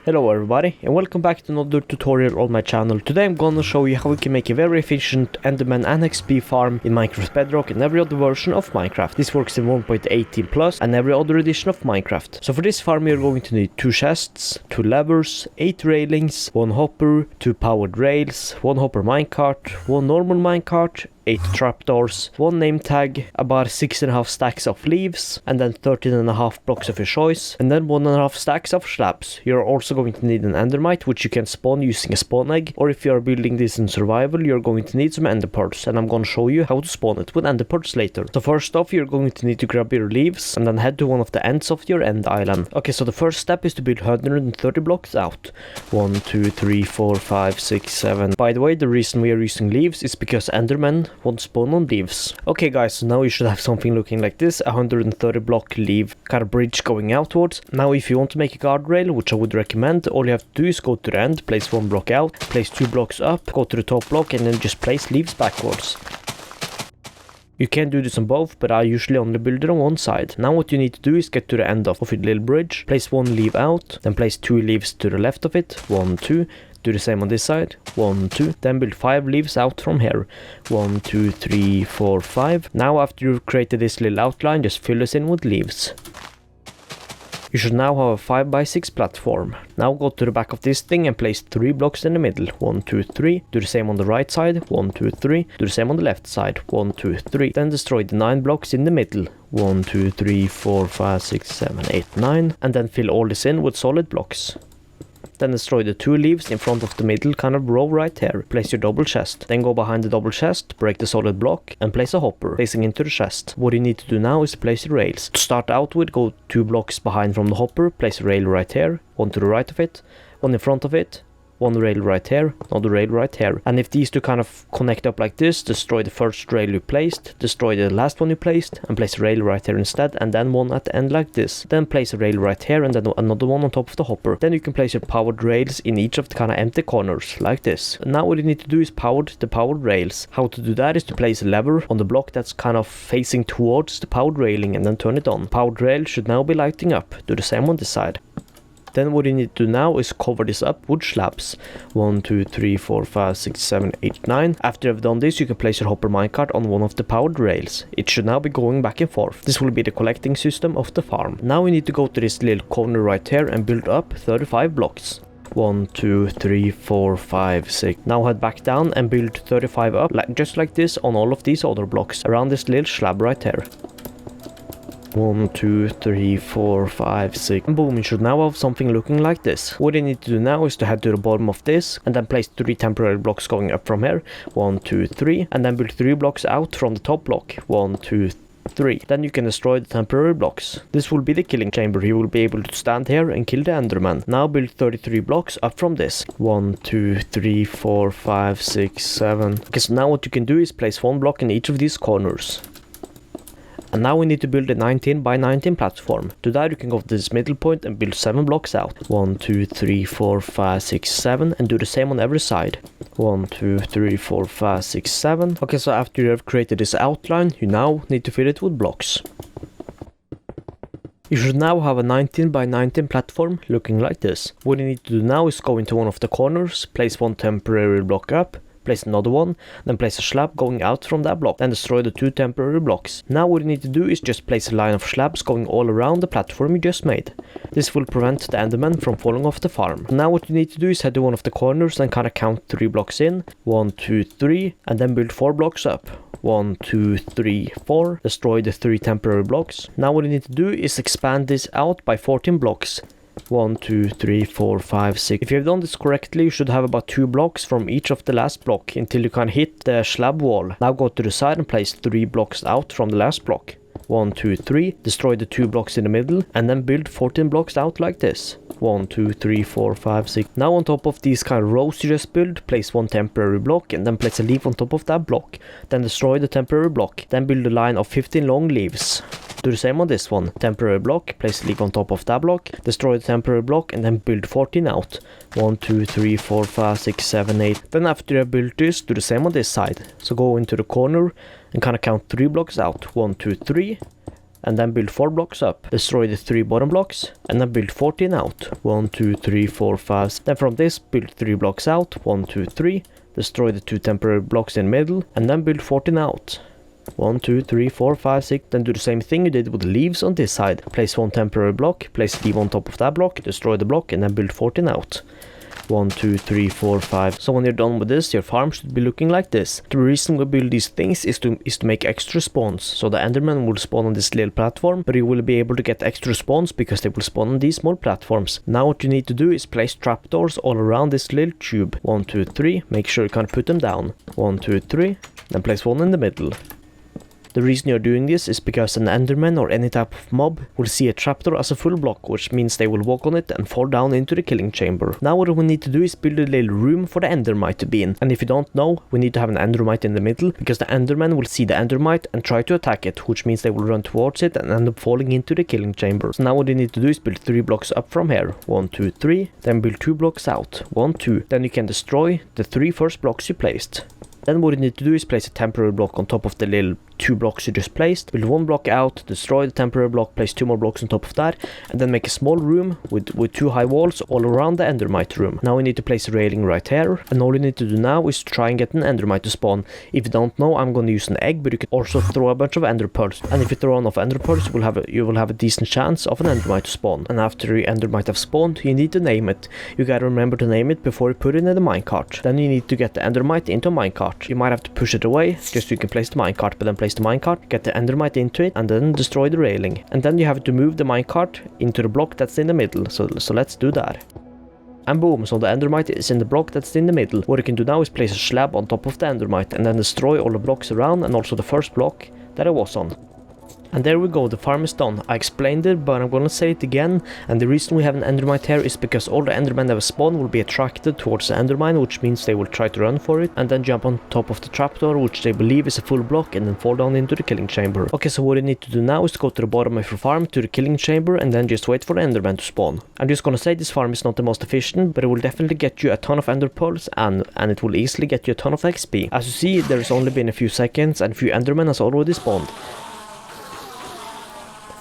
Hello everybody and welcome back to another tutorial on my channel. Today I'm gonna show you how we can make a very efficient Enderman and XP farm in Minecraft Bedrock and every other version of Minecraft. This works in 1.18 plus and every other edition of Minecraft. So for this farm you're going to need 2 chests, 2 levers, 8 railings, 1 hopper, 2 powered rails, 1 hopper minecart, 1 normal minecart, 8 trapdoors, 1 name tag, about 6.5 stacks of leaves, and then 13.5 blocks of your choice, and then 1.5 stacks of slabs. You're also going to need an endermite, which you can spawn using a spawn egg, or if you are building this in survival, you're going to need some ender pearls, and I'm going to show you how to spawn it with ender pearls later. So first off, you're going to need to grab your leaves, and then head to one of the ends of your end island. Okay, so the first step is to build 130 blocks out. 1, 2, 3, 4, 5, 6, 7. By the way, the reason we are using leaves is because endermen won't spawn on leaves. Okay guys, so now you should have something looking like this, 130 block leaf kind of bridge going outwards. Now if you want to make a guardrail, which I would recommend, all you have to do is go to the end, place 1 block out, place 2 blocks up, go to the top block and then just place leaves backwards. You can do this on both, but I usually only build it on one side. Now what you need to do is get to the end of your little bridge, place 1 leaf out, then place 2 leaves to the left of it, 1, 2, do the same on this side, 1, 2, then build 5 leaves out from here, 1, 2, 3, 4, 5. Now after you've created this little outline, just fill this in with leaves. You should now have a 5x6 platform. Now go to the back of this thing and place 3 blocks in the middle. 1, 2, 3. Do the same on the right side. 1, 2, 3. Do the same on the left side. 1, 2, 3. Then destroy the 9 blocks in the middle. 1, 2, 3, 4, 5, 6, 7, 8, 9. And then fill all this in with solid blocks. Then destroy the 2 leaves in front of the middle kind of row right here. Place your double chest. Then go behind the double chest, break the solid block, and place a hopper facing into the chest. What you need to do now is to place the rails. To start out with, go 2 blocks behind from the hopper, place a rail right here, 1 to the right of it, 1 in front of it, 1 rail right here, another rail right here. And if these 2 kind of connect up like this, destroy the first rail you placed, destroy the last one you placed, and place a rail right here instead, and then 1 at the end like this. Then place a rail right here and then another one on top of the hopper. Then you can place your powered rails in each of the kind of empty corners, like this. And now what you need to do is power the powered rails. How to do that is to place a lever on the block that's kind of facing towards the powered railing and then turn it on. Powered rail should now be lighting up. Do the same on this side. Then what you need to do now is cover this up with slabs. 1, 2, 3, 4, 5, 6, 7, 8, 9. After you've done this, you can place your hopper minecart on one of the powered rails. It should now be going back and forth. This will be the collecting system of the farm. Now we need to go to this little corner right here and build up 35 blocks. 1, 2, 3, 4, 5, 6. Now head back down and build 35 up, just like this on all of these other blocks around this little slab right here. 1, 2, 3, 4, 5, 6. And boom, you should now have something looking like this. What you need to do now is to head to the bottom of this and then place 3 temporary blocks going up from here. 1, 2, 3. And then build 3 blocks out from the top block. 1, 2, 3. Then you can destroy the temporary blocks. This will be the killing chamber. You will be able to stand here and kill the enderman. Now build 33 blocks up from this. 1, 2, 3, 4, 5, 6, 7. Okay, so now what you can do is place 1 block in each of these corners. And now we need to build a 19 by 19 platform. To that you can go to this middle point and build 7 blocks out. 1, 2, 3, 4, 5, 6, 7 and do the same on every side. 1, 2, 3, 4, 5, 6, 7. Okay, so after you have created this outline, you now need to fill it with blocks. You should now have a 19 by 19 platform looking like this. What you need to do now is go into one of the corners, place 1 temporary block up, place another one, then place a slab going out from that block, then destroy the 2 temporary blocks. Now what you need to do is just place a line of slabs going all around the platform you just made. This will prevent the enderman from falling off the farm. Now what you need to do is head to one of the corners and kind of count 3 blocks in, 1, 2, 3, and then build 4 blocks up. 1, 2, 3, 4. Destroy the 3 temporary blocks. Now what you need to do is expand this out by 14 blocks. 1, 2, 3, 4, 5, 6. If you have done this correctly, you should have about 2 blocks from each of the last block until you can hit the slab wall. Now go to the side and place 3 blocks out from the last block. 1, 2, 3. Destroy the 2 blocks in the middle and then build 14 blocks out like this. 1, 2, 3, 4, 5, 6. Now on top of these kind of rows you just build, place 1 temporary block and then place a leaf on top of that block. Then destroy the temporary block. Then build a line of 15 long leaves. Do the same on this one. Temporary block, place a leaf on top of that block, destroy the temporary block and then build 14 out. 1, 2, 3, 4, 5, 6, 7, 8. Then after you have built this, do the same on this side. So go into the corner and kind of count 3 blocks out. 1, 2, 3. and then build 4 blocks up. Destroy the 3 bottom blocks and then build 14 out. 1, 2, 3, 4, 5. Then from this build 3 blocks out. 1, 2, 3. Destroy the 2 temporary blocks in the middle and then build 14 out. 1, 2, 3, 4, 5, 6. Then do the same thing you did with the leaves on this side. Place 1 temporary block, place a leaf on top of that block, destroy the block and then build 14 out. 1, 2, 3, 4, 5. So when you're done with this, your farm should be looking like this. The reason we build these things is to make extra spawns. So the enderman will spawn on this little platform, but you will be able to get extra spawns because they will spawn on these small platforms. Now what you need to do is place trapdoors all around this little tube. 1, 2, 3. Make sure you can't put them down. 1, 2, 3. Then place one in the middle. The reason you're doing this is because an enderman or any type of mob will see a trapdoor as a full block, which means they will walk on it and fall down into the killing chamber. Now what we need to do is build a little room for the endermite to be in. And if you don't know, we need to have an endermite in the middle, because the enderman will see the endermite and try to attack it, which means they will run towards it and end up falling into the killing chamber. So now what you need to do is build 3 blocks up from here. 1, 2, 3. Then build 2 blocks out. 1, 2. Then you can destroy the 3 first blocks you placed. Then what you need to do is place a temporary block on top of the little 2 blocks you just placed. Build 1 block out, destroy the temporary block, place 2 more blocks on top of that, and then make a small room with 2 high walls all around the endermite room. Now we need to place a railing right here, and all you need to do now is try and get an endermite to spawn. If you don't know, I'm going to use an egg, but you can also throw a bunch of ender pearls. And if you throw enough ender pearls, you will have a decent chance of an endermite to spawn. And after your endermite have spawned, you need to name it. You gotta remember to name it before you put it in the minecart. Then you need to get the endermite into a minecart. You might have to push it away just so you can place the minecart, but then place the minecart, get the endermite into it, and then destroy the railing. And then you have to move the minecart into the block that's in the middle. So let's do that. And boom, so the endermite is in the block that's in the middle. What you can do now is place a slab on top of the endermite and then destroy all the blocks around and also the first block that it was on. And there we go, the farm is done. I explained it, but I'm gonna say it again. And the reason we have an endermite here is because all the endermen that will spawn will be attracted towards the endermine, which means they will try to run for it and then jump on top of the trapdoor, which they believe is a full block, and then fall down into the killing chamber. Okay, so what you need to do now is go to the bottom of your farm to the killing chamber and then just wait for the enderman to spawn. I'm just gonna say this farm is not the most efficient, but it will definitely get you a ton of ender pearls and it will easily get you a ton of XP. As you see, there's only been a few seconds and a few endermen has already spawned.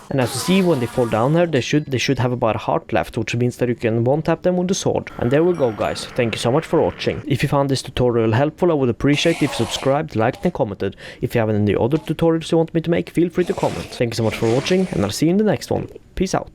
And as you see, when they fall down here, they should have about a heart left, which means that you can one-tap them with the sword. And there we go, guys. Thank you so much for watching. If you found this tutorial helpful, I would appreciate if you subscribed, liked and commented. If you have any other tutorials you want me to make, feel free to comment. Thank you so much for watching, and I'll see you in the next one. Peace out.